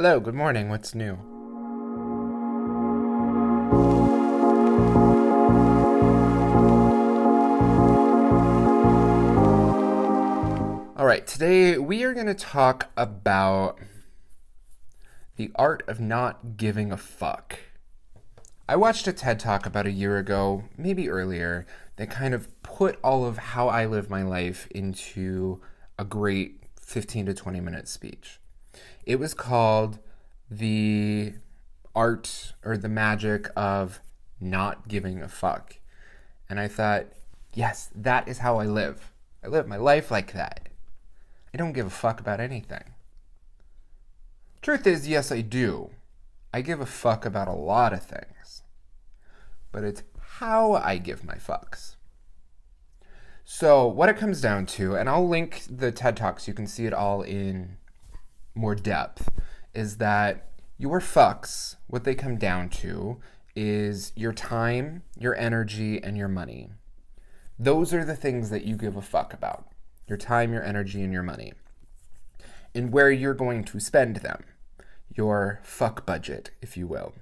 Hello, good morning. What's new? All right, today we are going to talk about the art of not giving a fuck. I watched a TED Talk about a year ago, maybe earlier, that kind of put all of how I live my life into a great 15 to 20 minute speech. It was called The Art or the Magic of Not Giving a Fuck. And I thought, yes, that is how I live. I live my life like that. I don't give a fuck about anything. Truth is, yes, I do. I give a fuck about a lot of things. But it's how I give my fucks. So, what it comes down to, and I'll link the TED Talk so you can see it all in more depth, is that your fucks, what they come down to, is your time, your energy, and your money. Those are the things that you give a fuck about. Your time, your energy, and your money. And where you're going to spend them. Your fuck budget, if you will.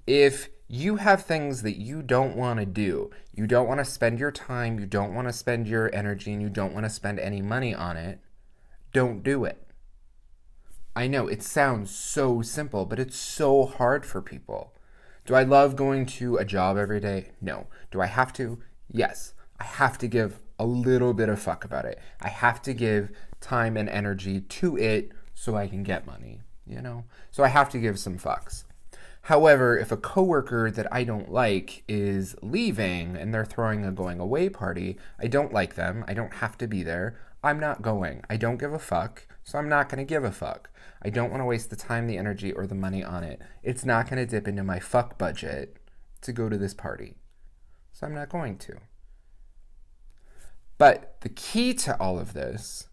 If you have things that you don't want to do, you don't want to spend your time, you don't want to spend your energy, and you don't want to spend any money on it, don't do it. I know, it sounds so simple, but it's so hard for people. Do I love going to a job every day? No. Do I have to? Yes. I have to give a little bit of fuck about it. I have to give time and energy to it so I can get money, So I have to give some fucks. However, if a coworker that I don't like is leaving and they're throwing a going away party, I don't like them. I don't have to be there. I'm not going. I don't give a fuck, so I'm not going to give a fuck. I don't want to waste the time, the energy, or the money on it. It's not going to dip into my fuck budget to go to this party. So I'm not going to. But the key to all of this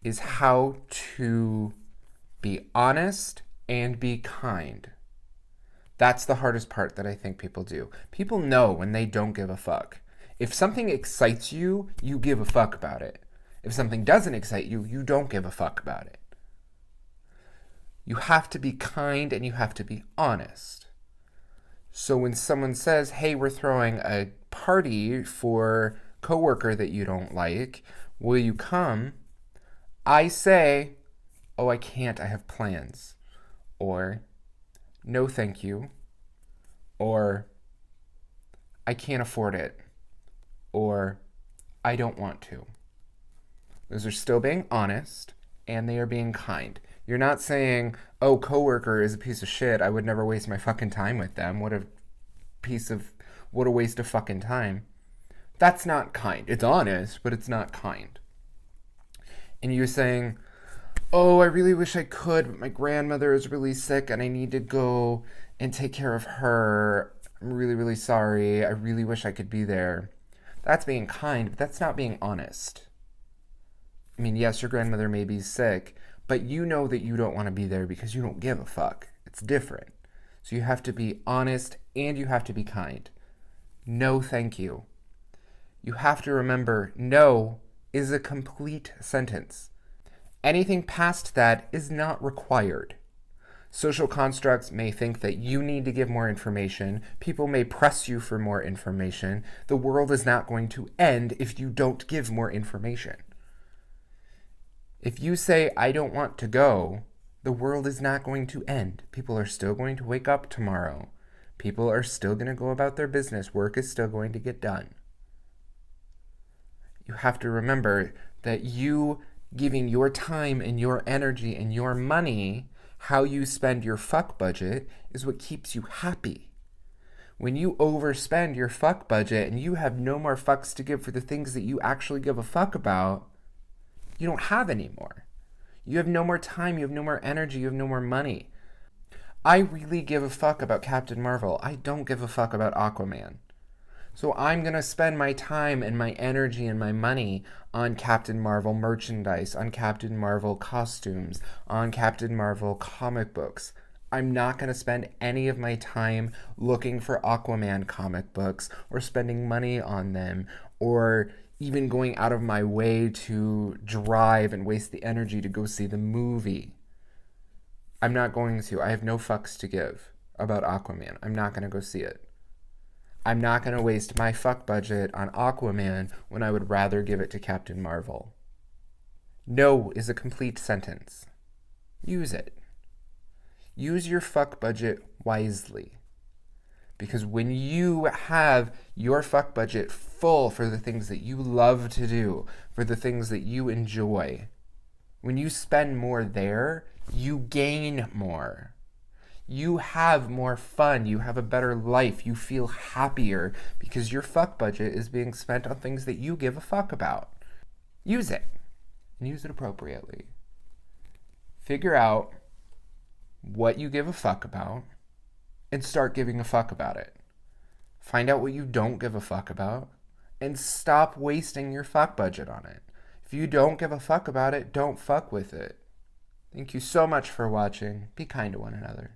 is how to be honest and be kind. That's the hardest part that I think people do. People know when they don't give a fuck. If something excites you, you give a fuck about it. If something doesn't excite you, you don't give a fuck about it. You have to be kind and you have to be honest. So when someone says, hey, we're throwing a party for coworker that you don't like, will you come? I say, oh, I can't, I have plans. Or, no thank you. Or, I can't afford it. Or, I don't want to. Those are still being honest, and they are being kind. You're not saying, oh, coworker is a piece of shit, I would never waste my fucking time with them. What a waste of fucking time. That's not kind. It's honest, but it's not kind. And you're saying, oh, I really wish I could, but my grandmother is really sick and I need to go and take care of her. I'm really, really sorry. I really wish I could be there. That's being kind, but that's not being honest. I mean, yes, your grandmother may be sick, but you know that you don't want to be there because you don't give a fuck. It's different. So you have to be honest and you have to be kind. No, thank you. You have to remember, no is a complete sentence. Anything past that is not required. Social constructs may think that you need to give more information. People may press you for more information. The world is not going to end if you don't give more information. If you say, I don't want to go, the world is not going to end. People are still going to wake up tomorrow. People are still going to go about their business. Work is still going to get done. You have to remember that you giving your time and your energy and your money, how you spend your fuck budget, is what keeps you happy. When you overspend your fuck budget and you have no more fucks to give for the things that you actually give a fuck about, you don't have any more. You have no more time, you have no more energy, you have no more money. I really give a fuck about Captain Marvel. I don't give a fuck about Aquaman. So I'm going to spend my time and my energy and my money on Captain Marvel merchandise, on Captain Marvel costumes, on Captain Marvel comic books. I'm not going to spend any of my time looking for Aquaman comic books or spending money on them or even going out of my way to drive and waste the energy to go see the movie. I'm not going to. I have no fucks to give about Aquaman. I'm not going to go see it. I'm not going to waste my fuck budget on Aquaman when I would rather give it to Captain Marvel. No is a complete sentence. Use it. Use your fuck budget wisely. Because when you have your fuck budget full for the things that you love to do, for the things that you enjoy, when you spend more there, you gain more. You have more fun. You have a better life. You feel happier because your fuck budget is being spent on things that you give a fuck about. Use it. And use it appropriately. Figure out what you give a fuck about and start giving a fuck about it. Find out what you don't give a fuck about and stop wasting your fuck budget on it. If you don't give a fuck about it, don't fuck with it. Thank you so much for watching. Be kind to one another.